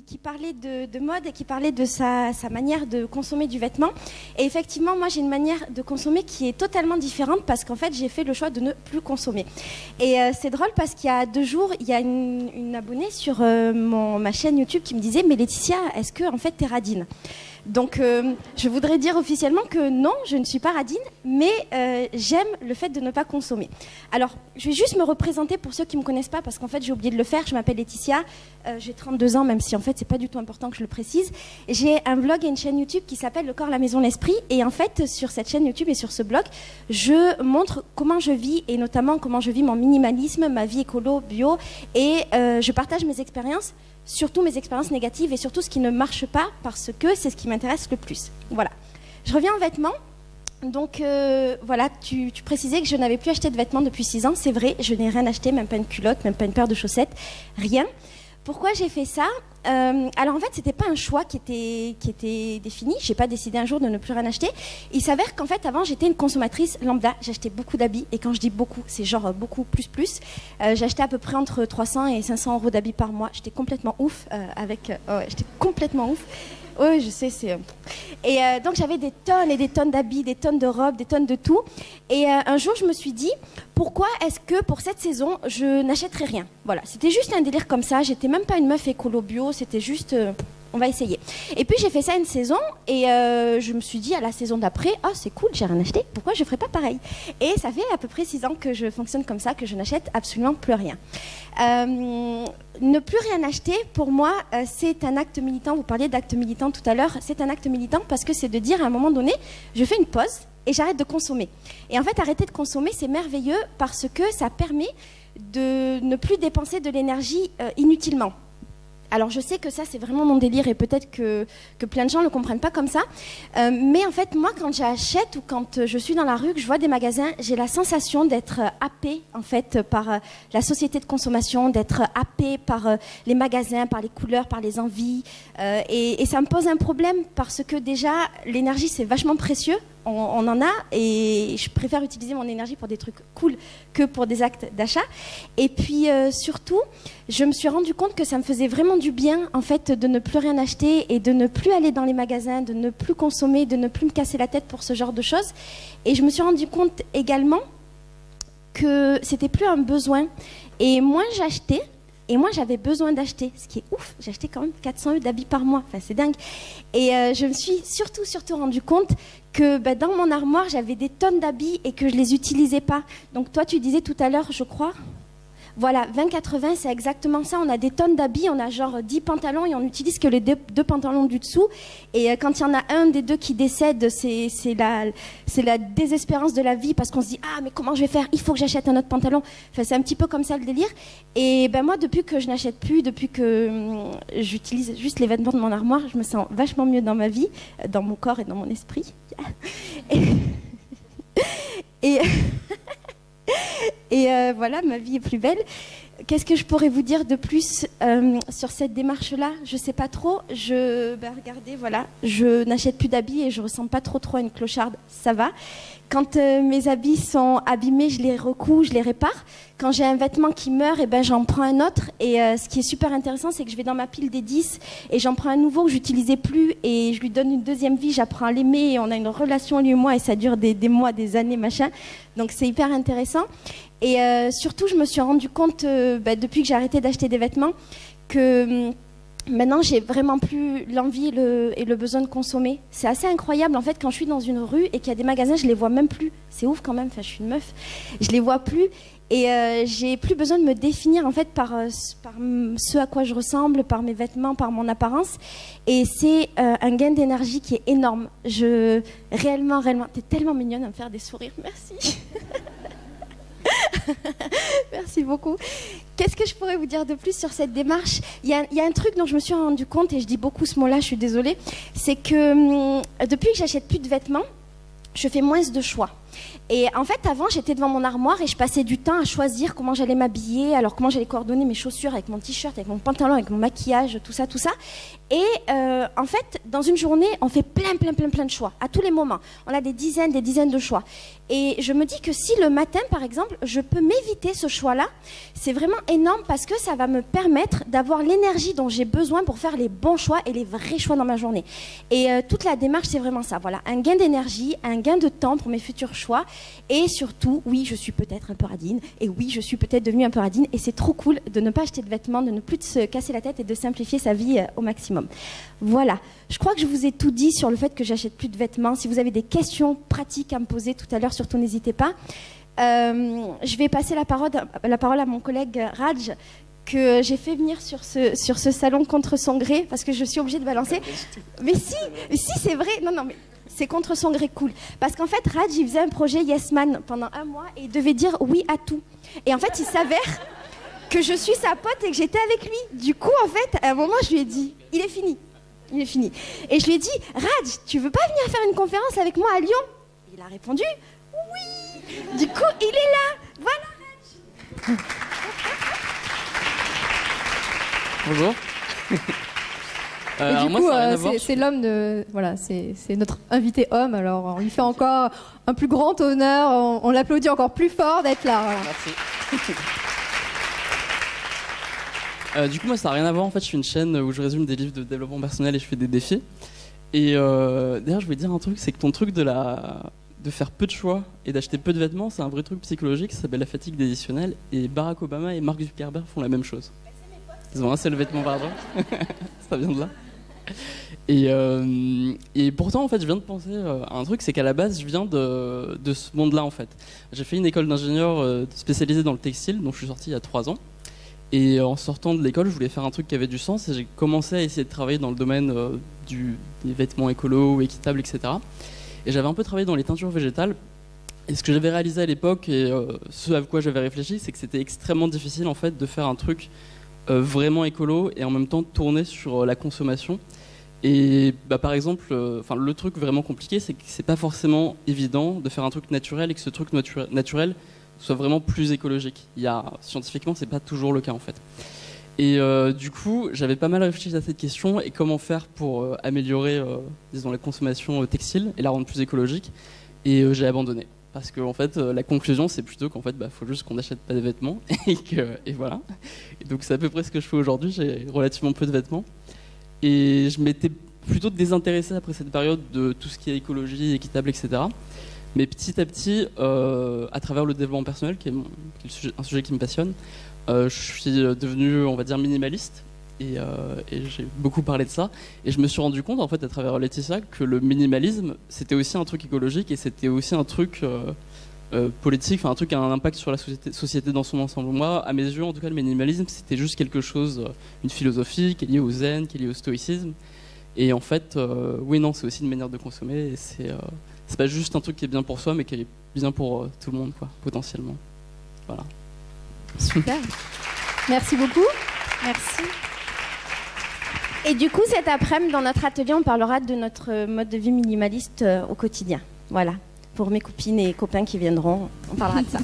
qui parlait de mode et qui parlait de sa manière de consommer du vêtement. Et effectivement, moi, j'ai une manière de consommer qui est totalement différente parce qu'en fait, j'ai fait le choix de ne plus consommer. Et c'est drôle parce qu'il y a 2 jours, il y a une abonnée sur ma chaîne YouTube qui me disait « Mais Laetitia, est-ce que en fait, t'es radine ?» Donc, je voudrais dire officiellement que non, je ne suis pas radine, mais j'aime le fait de ne pas consommer. Alors, je vais juste me représenter pour ceux qui ne me connaissent pas, parce qu'en fait, j'ai oublié de le faire. Je m'appelle Laetitia, j'ai 32 ans, même si en fait, c'est pas du tout important que je le précise. J'ai un blog et une chaîne YouTube qui s'appelle Le Corps, la Maison, l'Esprit. Et en fait, sur cette chaîne YouTube et sur ce blog, je montre comment je vis, et notamment comment je vis mon minimalisme, ma vie écolo, bio, et je partage mes expériences, surtout mes expériences négatives et surtout ce qui ne marche pas parce que c'est ce qui m'intéresse le plus. Voilà. Je reviens aux vêtements. Donc voilà, tu précisais que je n'avais plus acheté de vêtements depuis 6 ans. C'est vrai, je n'ai rien acheté, même pas une culotte, même pas une paire de chaussettes, rien. Pourquoi j'ai fait ça? Alors en fait, c'était pas un choix qui était défini. J'ai pas décidé un jour de ne plus rien acheter. Il s'avère qu'en fait, avant, j'étais une consommatrice lambda. J'achetais beaucoup d'habits. Et quand je dis beaucoup, c'est genre beaucoup plus. J'achetais à peu près entre 300 et 500 euros d'habits par mois. J'étais complètement ouf j'étais complètement ouf. Oui, je sais, c'est... Et donc, j'avais des tonnes et des tonnes d'habits, des tonnes de robes, des tonnes de tout. Et un jour, je me suis dit, pourquoi est-ce que pour cette saison, je n'achèterais rien? Voilà, c'était juste un délire comme ça. J'étais même pas une meuf écolo bio, c'était juste... on va essayer. Et puis j'ai fait ça une saison et je me suis dit à la saison d'après, oh c'est cool, j'ai rien acheté, pourquoi je ferais pas pareil? Et ça fait à peu près 6 ans que je fonctionne comme ça, que je n'achète absolument plus rien. Ne plus rien acheter, pour moi, c'est un acte militant. Vous parliez d'acte militant tout à l'heure, c'est un acte militant parce que c'est de dire à un moment donné, je fais une pause et j'arrête de consommer. Et en fait, arrêter de consommer, c'est merveilleux parce que ça permet de ne plus dépenser de l'énergie inutilement. Alors je sais que ça c'est vraiment mon délire et peut-être que plein de gens ne le comprennent pas comme ça, mais en fait moi quand j'achète ou quand je suis dans la rue, que je vois des magasins, j'ai la sensation d'être happée en fait par la société de consommation, d'être happée par les magasins, par les couleurs, par les envies, et ça me pose un problème parce que déjà l'énergie c'est vachement précieux. On en a et je préfère utiliser mon énergie pour des trucs cool que pour des actes d'achat. Et puis surtout, je me suis rendu compte que ça me faisait vraiment du bien en fait de ne plus rien acheter et de ne plus aller dans les magasins, de ne plus consommer, de ne plus me casser la tête pour ce genre de choses. Et je me suis rendu compte également que c'était plus un besoin et moins j'achetais. Et moi, j'avais besoin d'acheter, ce qui est ouf. J'achetais quand même 400 € d'habits par mois. Enfin, c'est dingue. Et je me suis surtout rendu compte que dans mon armoire, j'avais des tonnes d'habits et que je les utilisais pas. Donc toi, tu disais tout à l'heure, je crois... Voilà, 20-80, c'est exactement ça. On a des tonnes d'habits, on a genre 10 pantalons et on n'utilise que les 2 pantalons du dessous. Et quand il y en a un des 2 qui décède, c'est la désespérance de la vie parce qu'on se dit « Ah, mais comment je vais faire? Il faut que j'achète un autre pantalon. » Enfin, c'est un petit peu comme ça le délire. Et moi, depuis que je n'achète plus, depuis que j'utilise juste les vêtements de mon armoire, je me sens vachement mieux dans ma vie, dans mon corps et dans mon esprit. Et voilà, ma vie est plus belle. Qu'est-ce que je pourrais vous dire de plus sur cette démarche-là? Je sais pas trop. Regardez, voilà, je n'achète plus d'habits et je ressemble pas trop à une clocharde. Ça va. Quand mes habits sont abîmés, je les recouds, je les répare. Quand j'ai un vêtement qui meurt, j'en prends un autre. Et ce qui est super intéressant, c'est que je vais dans ma pile des 10 et j'en prends un nouveau que j'utilisais plus et je lui donne une deuxième vie. J'apprends à l'aimer et on a une relation lui et moi et ça dure des mois, des années, machin. Donc c'est hyper intéressant. Et surtout, je me suis rendu compte depuis que j'ai arrêté d'acheter des vêtements que maintenant, j'ai vraiment plus l'envie et le besoin de consommer. C'est assez incroyable, en fait, quand je suis dans une rue et qu'il y a des magasins, je les vois même plus. C'est ouf quand même, enfin, je suis une meuf. Je les vois plus et j'ai plus besoin de me définir, en fait, par ce à quoi je ressemble, par mes vêtements, par mon apparence. Et c'est un gain d'énergie qui est énorme. Réellement, t'es tellement mignonne à me faire des sourires. Merci. Merci beaucoup. Qu'est-ce que je pourrais vous dire de plus sur cette démarche? Il y a un truc dont je me suis rendu compte, et je dis beaucoup ce mot-là, je suis désolée, c'est que depuis que j'achète plus de vêtements, je fais moins de choix. Et en fait, avant, j'étais devant mon armoire et je passais du temps à choisir comment j'allais m'habiller, alors comment j'allais coordonner mes chaussures avec mon t-shirt, avec mon pantalon, avec mon maquillage, tout ça, tout ça. Et en fait, dans une journée, on fait plein de choix, à tous les moments. On a des dizaines de choix. Et je me dis que si le matin, par exemple, je peux m'éviter ce choix-là, c'est vraiment énorme parce que ça va me permettre d'avoir l'énergie dont j'ai besoin pour faire les bons choix et les vrais choix dans ma journée. Et toute la démarche, c'est vraiment ça. Voilà, un gain d'énergie, un gain de temps pour mes futurs choix. Et surtout, oui, je suis peut-être un peu radine. Et oui, je suis peut-être devenue un peu radine. Et c'est trop cool de ne pas acheter de vêtements, de ne plus se casser la tête et de simplifier sa vie au maximum. Voilà. Je crois que je vous ai tout dit sur le fait que j'achète plus de vêtements. Si vous avez des questions pratiques à me poser tout à l'heure, surtout n'hésitez pas. Je vais passer la parole à mon collègue Raj, que j'ai fait venir sur ce salon contre son gré, parce que je suis obligée de balancer. Mais si, c'est vrai. Non, mais c'est contre son gré, cool. Parce qu'en fait, Raj, il faisait un projet Yes Man pendant 1 mois et il devait dire oui à tout. Et en fait, il s'avère que je suis sa pote et que j'étais avec lui. Du coup, en fait, à un moment, je lui ai dit, il est fini. Et je lui ai dit, Raj, tu veux pas venir faire une conférence avec moi à Lyon? Il a répondu, oui. Du coup, il est là. Voilà, Raj. Bonjour. Et du coup, c'est l'homme de... Voilà, c'est notre invité homme. Alors, on lui fait encore un plus grand honneur. On l'applaudit encore plus fort d'être là. Voilà. Merci. Du coup, moi, ça n'a rien à voir. En fait, je suis une chaîne où je résume des livres de développement personnel et je fais des défis. Et d'ailleurs, je voulais dire un truc, c'est que ton truc de faire peu de choix et d'acheter peu de vêtements, c'est un vrai truc psychologique, ça s'appelle la fatigue décisionnelle. Et Barack Obama et Mark Zuckerberg font la même chose. Ils ont un seul vêtement par jour. Ça vient de là. Et pourtant, en fait, je viens de penser à un truc, c'est qu'à la base, je viens de ce monde-là, en fait. J'ai fait une école d'ingénieur spécialisée dans le textile, dont je suis sorti il y a 3 ans. Et en sortant de l'école, je voulais faire un truc qui avait du sens et j'ai commencé à essayer de travailler dans le domaine des vêtements écolos, équitables, etc. Et j'avais un peu travaillé dans les teintures végétales. Et ce que j'avais réalisé à l'époque et ce à quoi j'avais réfléchi, c'est que c'était extrêmement difficile, en fait, de faire un truc vraiment écolo et en même temps tourner sur la consommation. Et par exemple, le truc vraiment compliqué, c'est que c'est pas forcément évident de faire un truc naturel et que ce truc naturel soit vraiment plus écologique. Scientifiquement, c'est pas toujours le cas, en fait. Et du coup, j'avais pas mal réfléchi à cette question et comment faire pour améliorer, disons, la consommation textile et la rendre plus écologique. Et j'ai abandonné. Parce que en fait, la conclusion, c'est plutôt qu'en fait, faut juste qu'on n'achète pas de vêtements et voilà. Et donc c'est à peu près ce que je fais aujourd'hui. J'ai relativement peu de vêtements et je m'étais plutôt désintéressé après cette période de tout ce qui est écologie, équitable, etc. Mais petit à petit, à travers le développement personnel, qui est un sujet qui me passionne, je suis devenu, on va dire, minimaliste. Et j'ai beaucoup parlé de ça et je me suis rendu compte en fait à travers Laetitia que le minimalisme c'était aussi un truc écologique et c'était aussi un truc politique, enfin un truc qui a un impact sur la société dans son ensemble. Moi, à mes yeux en tout cas, le minimalisme c'était juste quelque chose, une philosophie qui est liée au zen, qui est liée au stoïcisme et en fait oui non c'est aussi une manière de consommer et c'est pas juste un truc qui est bien pour soi mais qui est bien pour tout le monde quoi, potentiellement. Voilà. Super. Merci beaucoup. Merci. Et du coup, cet après-midi, dans notre atelier, on parlera de notre mode de vie minimaliste au quotidien. Voilà. Pour mes copines et copains qui viendront, on parlera de ça.